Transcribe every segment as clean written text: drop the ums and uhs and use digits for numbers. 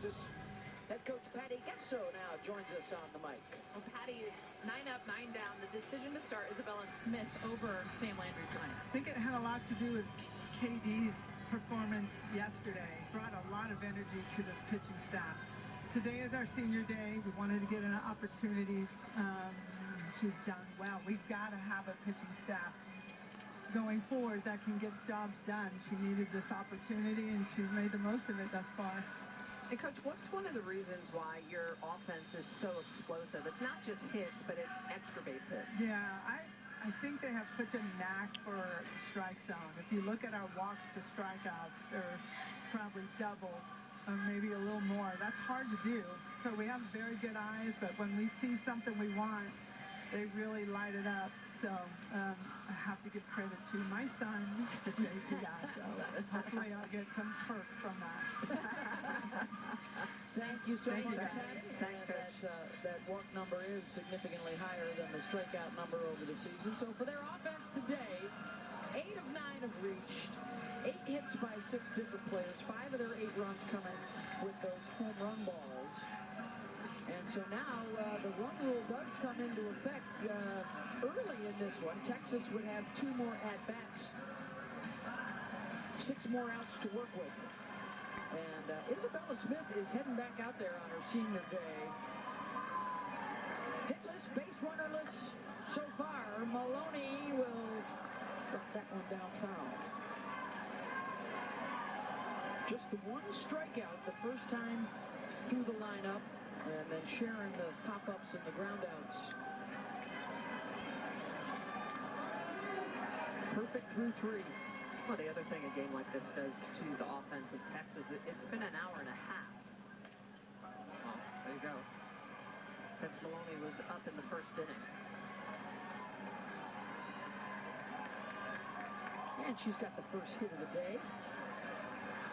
Texas. Head coach Patty Gasso now joins us on the mic. Well, Patty, 9 up, 9 down. The decision to start Isabella Smith over Sam Landry tonight. I think it had a lot to do with KD's performance yesterday. Brought a lot of energy to this pitching staff. Today is our senior day. We wanted to get an opportunity. She's done well. We've got to have a pitching staff going forward that can get jobs done. She needed this opportunity, and she's made the most of it thus far. And Coach, what's one of the reasons why your offense is so explosive? It's not just hits, but it's extra base hits. Yeah, I think they have such a knack for strike zone. If you look at our walks to strikeouts, they're probably double or maybe a little more. That's hard to do. So we have very good eyes, but when we see something we want, they really light it up. So I have to give credit to my son, the JT guy. So hopefully I'll get some perk from that. Thank you so much, Patty. Patty. Thanks, Coach. That walk number is significantly higher than the strikeout number over the season. So for their offense today, 8 of 9 have reached. 8 hits by 6 different players. 5 of their 8 runs coming with those home run balls. And so now the run rule does come into effect early in this one. Texas would have 2 more at-bats. 6 more outs to work with. And Isabella Smith is heading back out there on her senior day. Hitless, base runnerless so far. Maloney will drop that one down foul. Just the 1 strikeout the first time through the lineup, and then sharing the pop-ups and the groundouts. Perfect through 3. Well, the other thing a game like this does to the offense of Texas, it's been an hour and a half. Oh, there you go. Since Maloney was up in the first inning. And she's got the first hit of the day.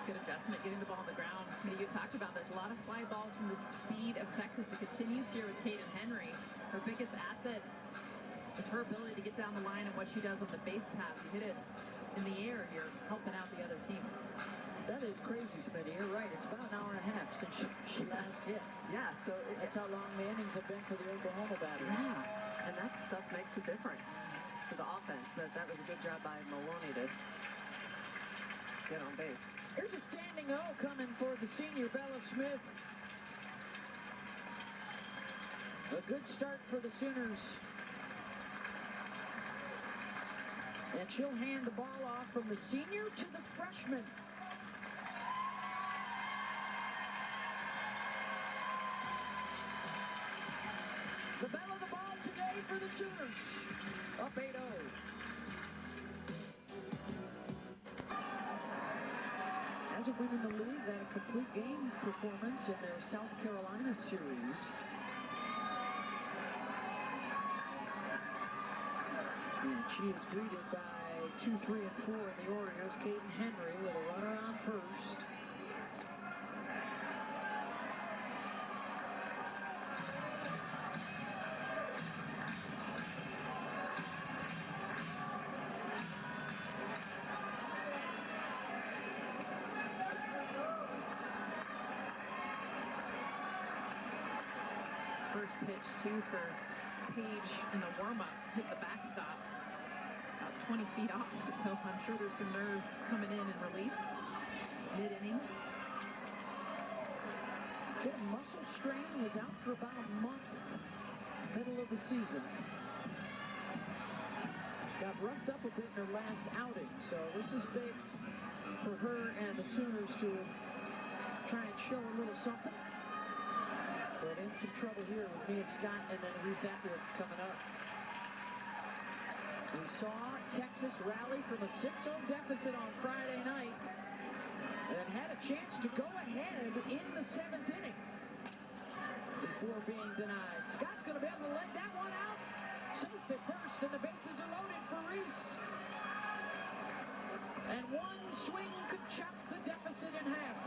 Good adjustment, getting the ball on the ground. Smitty, you talked about this. A lot of fly balls from the speed of Texas. It continues here with Kaden Henry. Her biggest asset is her ability to get down the line and what she does on the base pass. You hit it in the air here, helping out the other team. That is crazy, Smitty. You're right. It's about an hour and a half since she last hit. Yeah, so That's how long the innings have been for the Oklahoma batteries. yeah, and that stuff makes a difference to the offense. But that was a good job by Maloney to get on base. Here's a standing O coming for the senior Bella Smith. A good start for the Sooners. And she'll hand the ball off from the senior to the freshman. The bell of the ball today for the Sooners. Up 8-0. Hasn't been in the league that a complete game performance in their South Carolina series. And she is greeted by 2, 3, and 4 in the Orioles. Kaden Henry with a runner on first. First pitch, too, for Page in the warm-up. Hit the backstop. About 20 feet off, so I'm sure there's some nerves coming in relief. Mid-inning. Get a muscle strain, was out for about a month, middle of the season. Got roughed up a bit in her last outing, so this is big for her and the Sooners to try and show a little something. But in some trouble here with Mia Scott and then Reese Applet coming up. We saw Texas rally from a 6-0 deficit on Friday night and had a chance to go ahead in the 7th inning before being denied. Scott's going to be able to let that one out. Safe at first, and the bases are loaded for Reese. And one swing could chop the deficit in half.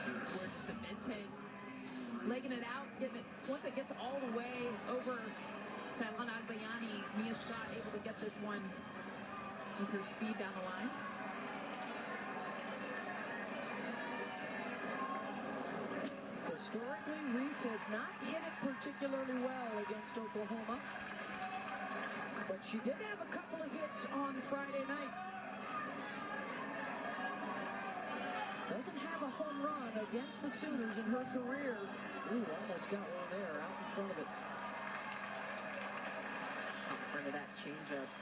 Towards the miss hit. Legging it out, getting it, once it gets all the way over to Alana Agbayani, Mia Scott able to get this one with her speed down the line. Historically, Reese has not hit it particularly well against Oklahoma, but she did have a couple of hits on Friday night. Doesn't have a home run against the Sooners in her career. Ooh, almost got one there, out in front of it. Out in front of that changeup.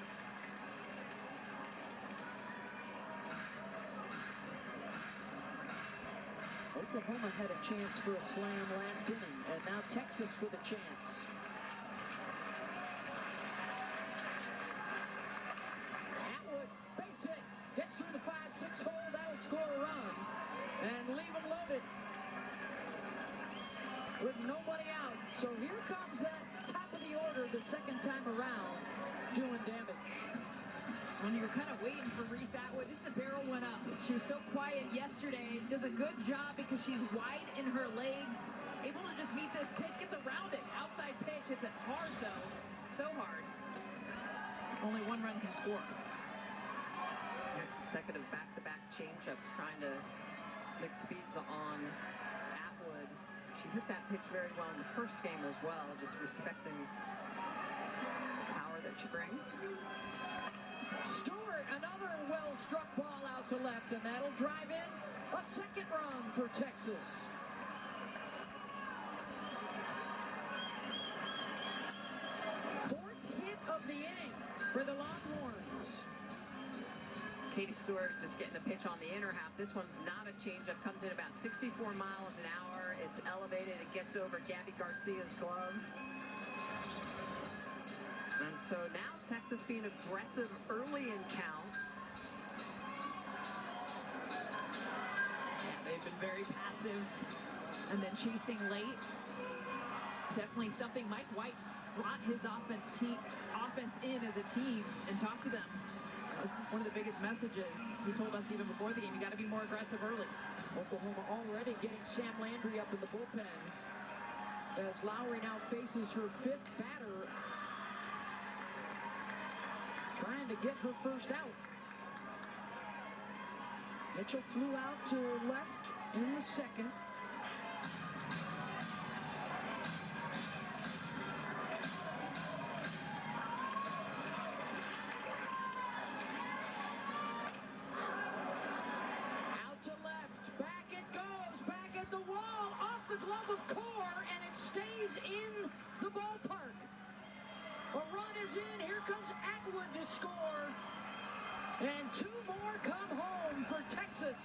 Oklahoma had a chance for a slam last inning, and now Texas with a chance. Atwood, base hit, gets through the 5-6 hole, that'll score a run, and leave them loaded with nobody out. So here comes that top of the order the second time around, doing damage. When you're kind of waiting for Reese Atwood, just a barrel went up. She was so quiet yesterday. Does a good job because she's wide in her legs. Able to just meet this pitch. Gets around it. Outside pitch. Hits it hard, though. So hard. Only one run can score. Second of back-to-back changeups. Trying to mix speeds on Atwood. She hit that pitch very well in the first game as well. Just respecting the power that she brings. Stewart, another well-struck ball out to left, and that'll drive in a second run for Texas. Fourth hit of the inning for the Longhorns. Katie Stewart just getting a pitch on the inner half. This one's not a changeup. Comes in about 64 miles an hour. It's elevated. It gets over Gabby Garcia's glove. And so now Texas being aggressive early in counts. Yeah, they've been very passive and then chasing late. Definitely something Mike White brought his offense in as a team and talked to them. That was one of the biggest messages he told us even before the game. You got to be more aggressive early. Oklahoma already getting Sam Landry up in the bullpen as Lowry now faces her fifth batter, trying to get her first out. Mitchell flew out to left in the second. Out to left, back it goes, back at the wall, off the glove of Core, and it stays in the ballpark. A run is in. Here comes Atwood to score. And two more come home for Texas.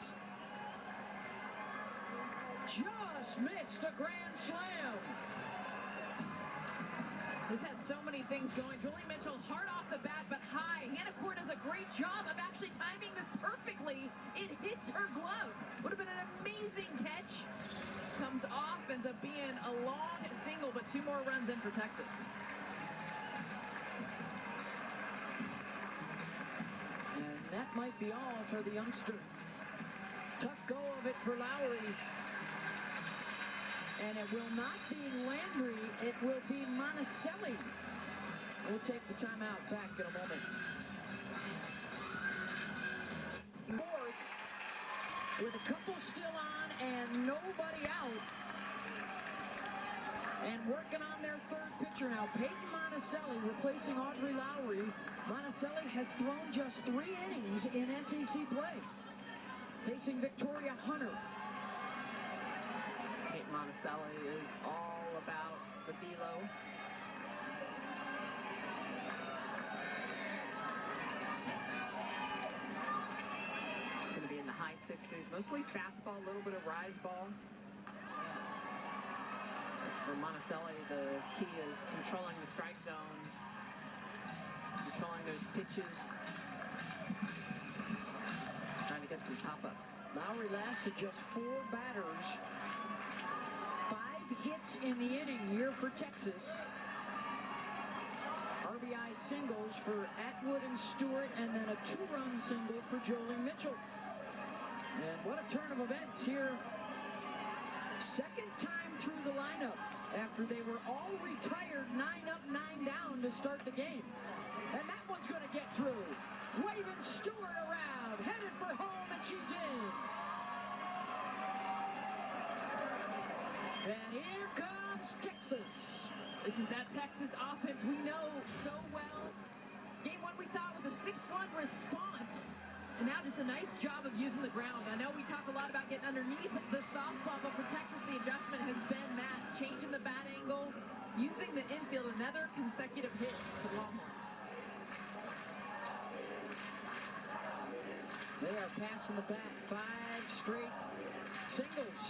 Just missed a grand slam. This had so many things going. Julie Mitchell hard off the bat, but high. Hannah Core does a great job of actually timing this perfectly. It hits her glove. Would have been an amazing catch. Comes off, ends up being a long single, but two more runs in for Texas. That might be all for the youngster. Tough go of it for Lowry. And it will not be Landry, it will be Monticelli. We'll take the timeout back in a moment. Fourth, with a couple still on and nobody out. And working on their third pitcher now, Peyton Monticelli replacing Audrey Lowry. Monticelli has thrown just 3 innings in SEC play, facing Victoria Hunter. Peyton Monticelli is all about the velo. Going to be in the high 60s, mostly fastball, a little bit of rise ball. For Monticelli, the key is controlling the strike zone, controlling those pitches, trying to get some pop-ups. Lowry lasted just 4 batters. 5 hits in the inning here for Texas. RBI singles for Atwood and Stewart, and then a 2-run single for Jolie Mitchell. And what a turn of events here. Second time through the lineup after they were all retired 9 up, 9 down to start the game. And that one's going to get through. Waving Stewart around, headed for home, and she's in. And here comes Texas. This is that Texas offense we know so well. Game one we saw with a 6-1 response. And now just a nice job of using the ground. I know we talk a lot about getting underneath the softball, but for Texas, the adjustment has been that. Changing the bat angle, using the infield, another consecutive hit for the Longhorns. They are passing the bat. 5 straight singles.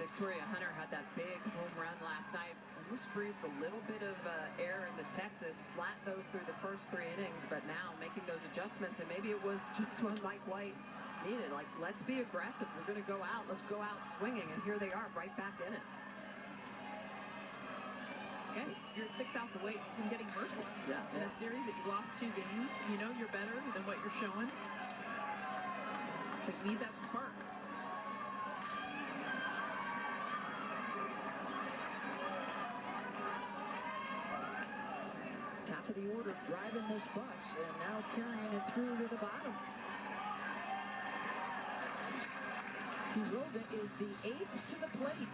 Victoria Hunter had that big home run last night. Almost breathed a little bit of air into Texas. Flat though through the first 3 innings, but now making those adjustments, and maybe it was just what Mike White needed. Like, let's be aggressive. We're going to go out. Let's go out swinging, and here they are, right back in it. Okay, you're 6 outs away from getting mercy. Yeah. In a series that you lost 2 games, you know you're better than what you're showing. But you need that spark. Top of the order driving this bus and now carrying it through to the bottom. Quiroga is the 8th to the plate.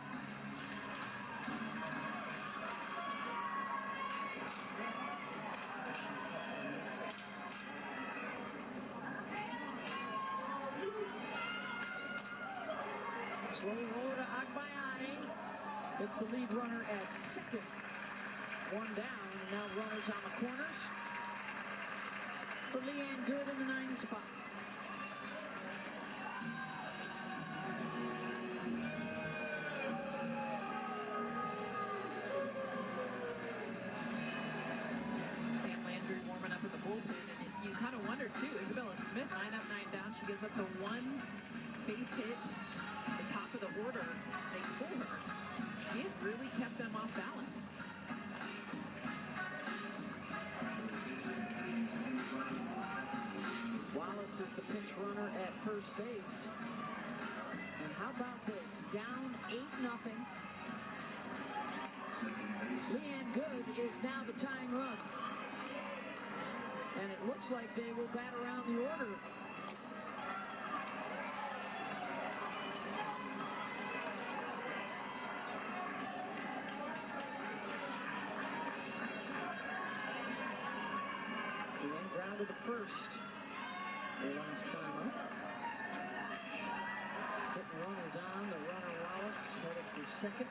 Slow roller to Agbayani. It's the lead runner at second. 1 down, and now runners on the corners for Leanne Good in the 9 spot. Sam Landry warming up in the bullpen, and you kind of wonder too. Isabella Smith, 9 up, 9 down. She gives up the 1 base hit, the top of the order. They pull her. She had really kept them off balance. Wallace is the pinch runner at first base. And how about this? Down 8-0. Leanne Good is now the tying run. And it looks like they will bat around the order. Leanne grounded the first. The last time up. Hit and run is on. The runner Wallace headed for second.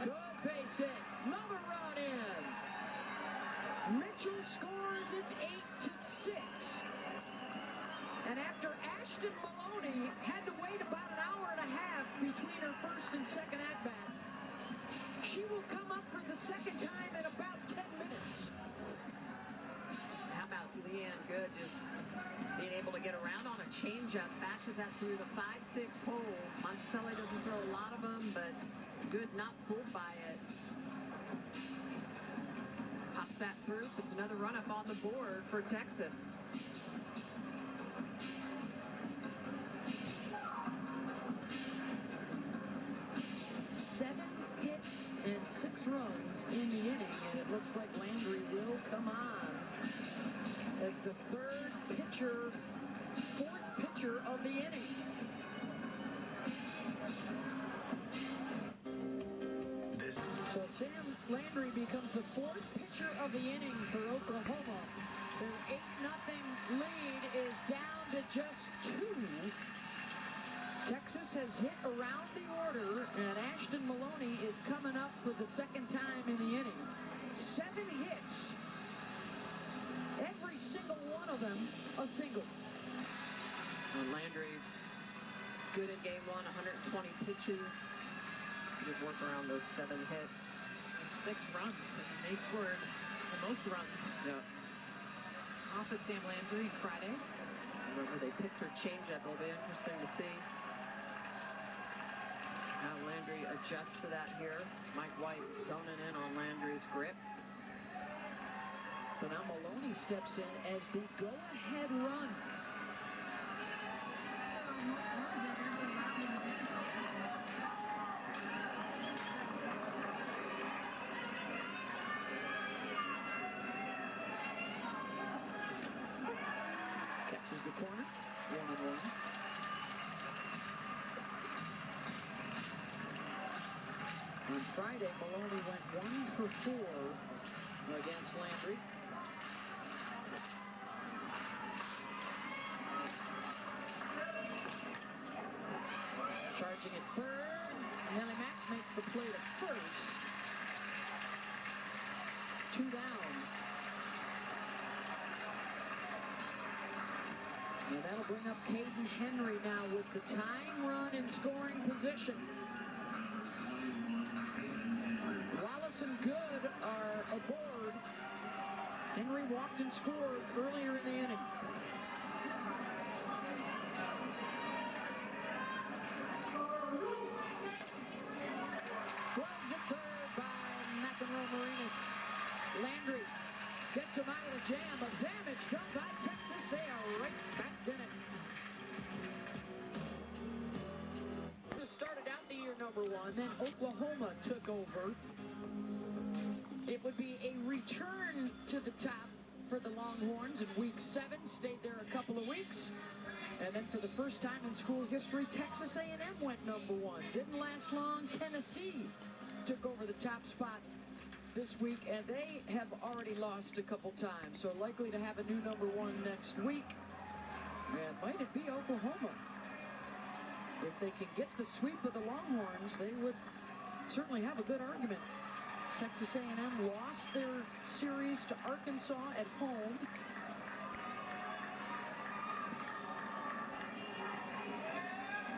Good base hit. Another run in. Mitchell scores. It's 8-6. And after Ashton Maloney had to wait about an hour and a half between her first and second at-bat, she will come up for the second time in about 10 minutes. How about Leanne Good just being able to get around on a changeup, bashes that through the 5-6 hole. Monticelli doesn't throw a lot of them, but Good not fooled by it. Pops that through, puts another run up on the board for Texas. And 6 runs in the inning, and it looks like Landry will come on as the 4th pitcher of the inning. So Sam Landry becomes the 4th pitcher of the inning for Oklahoma. Their 8-0 lead is down to just 2. Texas has hit around the order, and Ashton Maloney is coming up for the second time in the inning. 7 hits. Every single one of them a single. And Landry, good in game 1, 120 pitches. Good work around those 7 hits. And 6 runs, and they scored the most runs. Yeah. Off of Sam Landry Friday. Remember, they picked her changeup. It'll be interesting to see how Landry adjusts to that here. Mike White zoning in on Landry's grip. So now Maloney steps in as the go-ahead run. Friday, Maloney went 1 for 4 against Landry. Charging at third. Nellie Mack makes the play to first. 2 down. And that'll bring up Caden Henry now with the tying run in scoring position. Wallace and Good are aboard. Henry walked and scored earlier in the inning. Drive to third by McEnroe Marinas. Landry gets him out of the jam. A damage done by Texas. They are right back in it. Just started out the year number 1. Then Oklahoma took over. It would be a return to the top for the Longhorns in week 7. Stayed there a couple of weeks. And then for the first time in school history, Texas A&M went number 1. Didn't last long. Tennessee took over the top spot this week, and they have already lost a couple times. So likely to have a new number 1 next week. And might it be Oklahoma? If they can get the sweep of the Longhorns, they would certainly have a good argument. Texas A&M lost their series to Arkansas at home.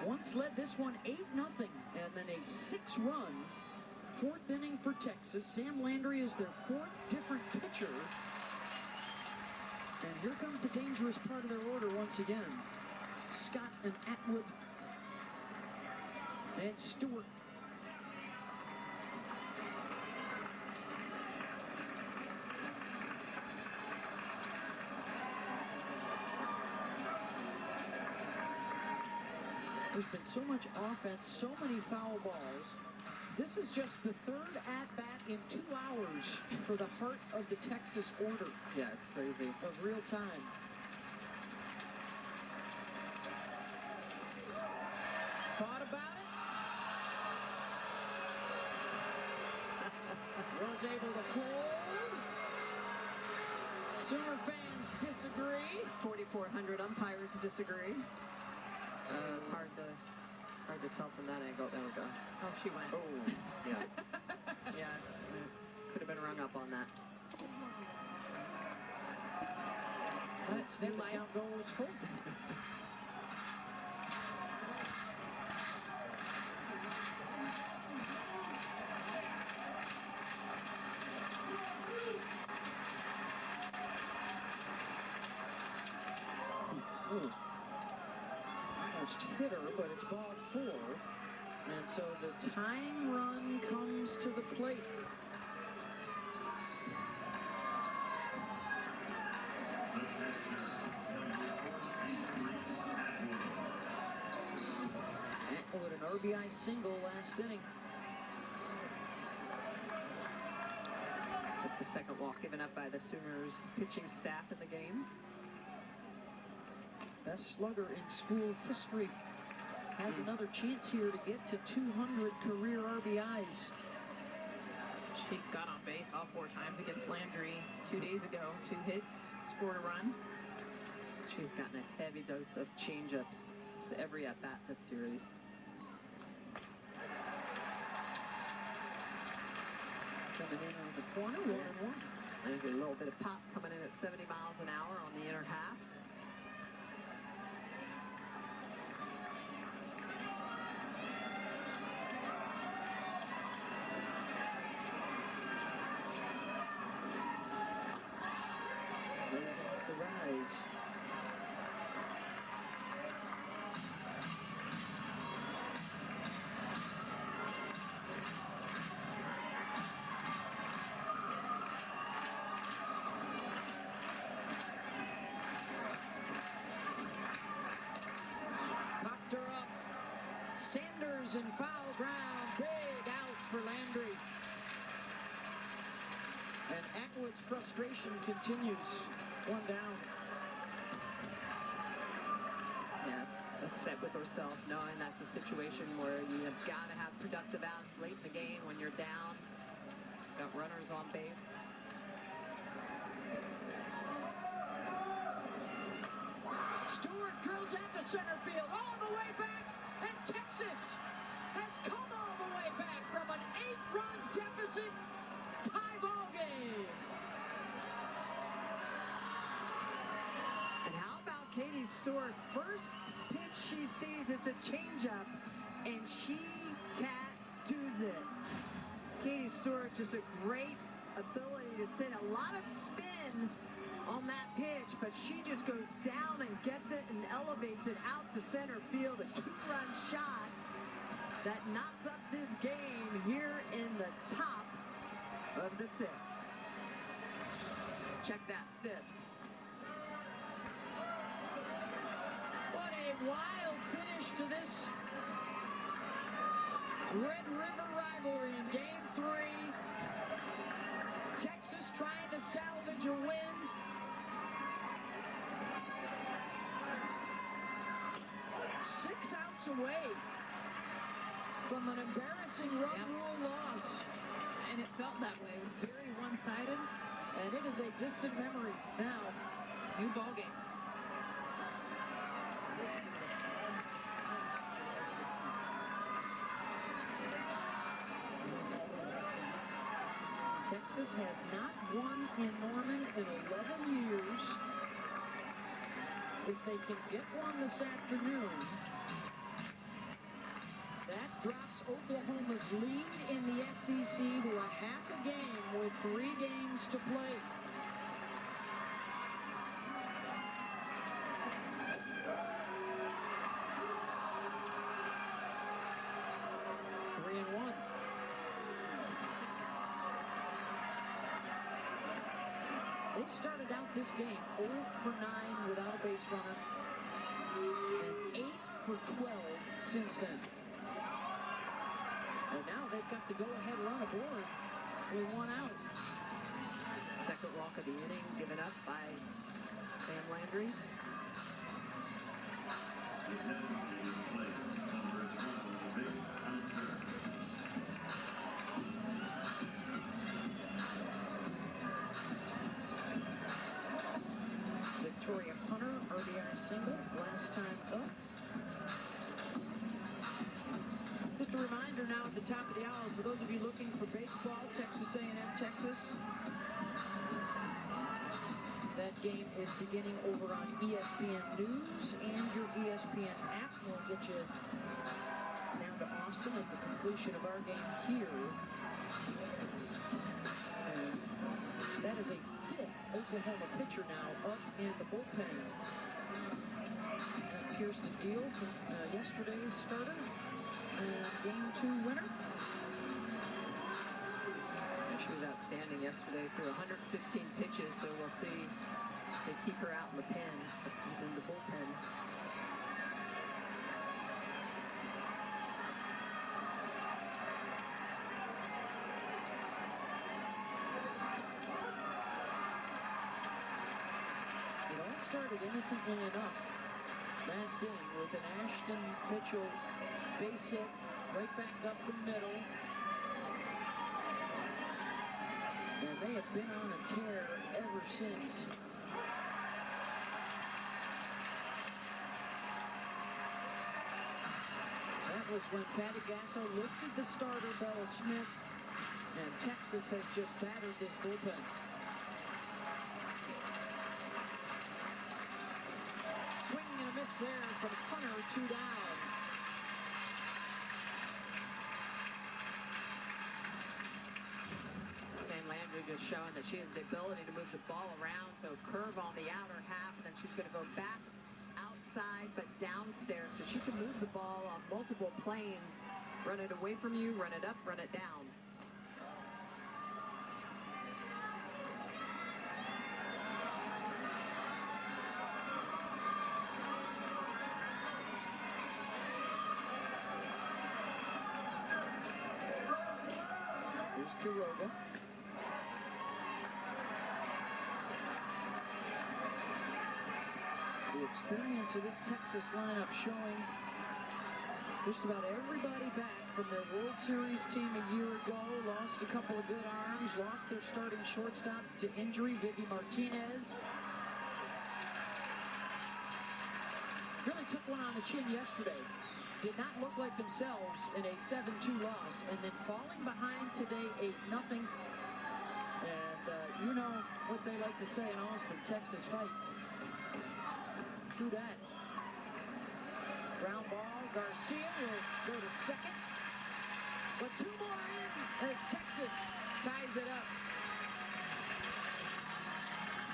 Once led this one 8-0, and then a 6-run 4th inning for Texas. Sam Landry is their 4th different pitcher. And here comes the dangerous part of their order once again. Scott and Atwood and Stewart. There's been so much offense, so many foul balls. This is just the 3rd at-bat in 2 hours for the heart of the Texas order. Yeah, it's crazy. Of real time. Thought about it. Was able to hold. Sooner fans disagree. 4,400 umpires disagree. It's hard to tell from that angle. There we go. Oh, she went. Oh, yeah. Yeah, could have been rung up on that. That's the count goes full. Almost hit her, but it's ball 4. And so the tying run comes to the plate. Atwood an RBI single last inning. Just the second walk given up by the Sooners pitching staff in the game. Best slugger in school history has another chance here to get to 200 career RBIs. She got on base all 4 times against Landry 2 days ago. 2 hits, scored a run. She's gotten a heavy dose of changeups to every at-bat this series. Coming in on the corner, 1-1. There's a little bit of pop coming in at 70 miles an hour on the inner half. The rise. Popped her up. Sanders in foul ground. Big out for Landry. And Atwood's frustration continues. 1 down. Yeah, a set with herself, knowing that's a situation where you have got to have productive outs late in the game when you're down. Got runners on base. Stewart drills out to center field, all the way back, and Texas has come all the way back from an 8-run deficit, tie ball game. And how about Katie Stewart? First pitch she sees, it's a changeup, and she tattoos it. Katie Stewart, just a great ability to send a lot of spin on that pitch, but she just goes down and gets it and elevates it out to center field. A 2-run shot that knocks up this game here in the top of the 6th. Check that 5th. What a wild finish to this Red River rivalry in Game 3. Texas trying to salvage a win. Six outs away from an embarrassing run rule loss. And it felt that way. It was very one-sided. And it is a distant memory now. New ball game. Texas has not won in Norman in 11 years. If they can get one this afternoon, that drops Oklahoma's lead in the SEC to a half a game with 3 games to play. They started out this game 0 for 9 without a base runner, and 8 for 12 since then. And now they've got the go-ahead run aboard with 1 out. Second walk of the inning given up by Sam Landry. Victoria Hunter, RBI single, last time up. Just a reminder now at the top of the hour, for those of you looking for baseball, Texas A&M, Texas. That game is beginning over on ESPN News and your ESPN app. We'll get you down to Austin at the completion of our game here. And that is a Oklahoma pitcher now up in the bullpen. Kirsten Deal from yesterday's starter and Game 2 winner. She was outstanding yesterday through 115 pitches, so we'll see if they keep her out in the pen, in the bullpen. Started innocently enough last inning with an Ashton Mitchell base hit right back up the middle. And they have been on a tear ever since. That was when Patty Gasso lifted the starter, Bella Smith, and Texas has just battered this bullpen. There from Hunter, 2 down. Sam Landry just showing that she has the ability to move the ball around, so curve on the outer half, and then she's going to go back outside but downstairs, so she can move the ball on multiple planes, run it away from you, run it up, run it down. Quiroga. The experience of this Texas lineup showing just about everybody back from their World Series team a year ago. Lost a couple of good arms, lost their starting shortstop to injury, Vivi Martinez. Really took one on the chin yesterday. Did not look like themselves in a 7-2 loss, and then falling behind today 8-0. And you know what they like to say in Austin, Texas fight. Through that. Ground ball, Garcia will go to second. But 2 more in as Texas ties it up.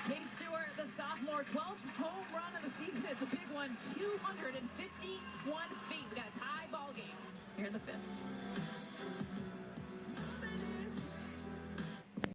Katie Stewart, the sophomore, 12th home run of the season. It's a big one, 251 feet. We got a tie ball game here in the 5th.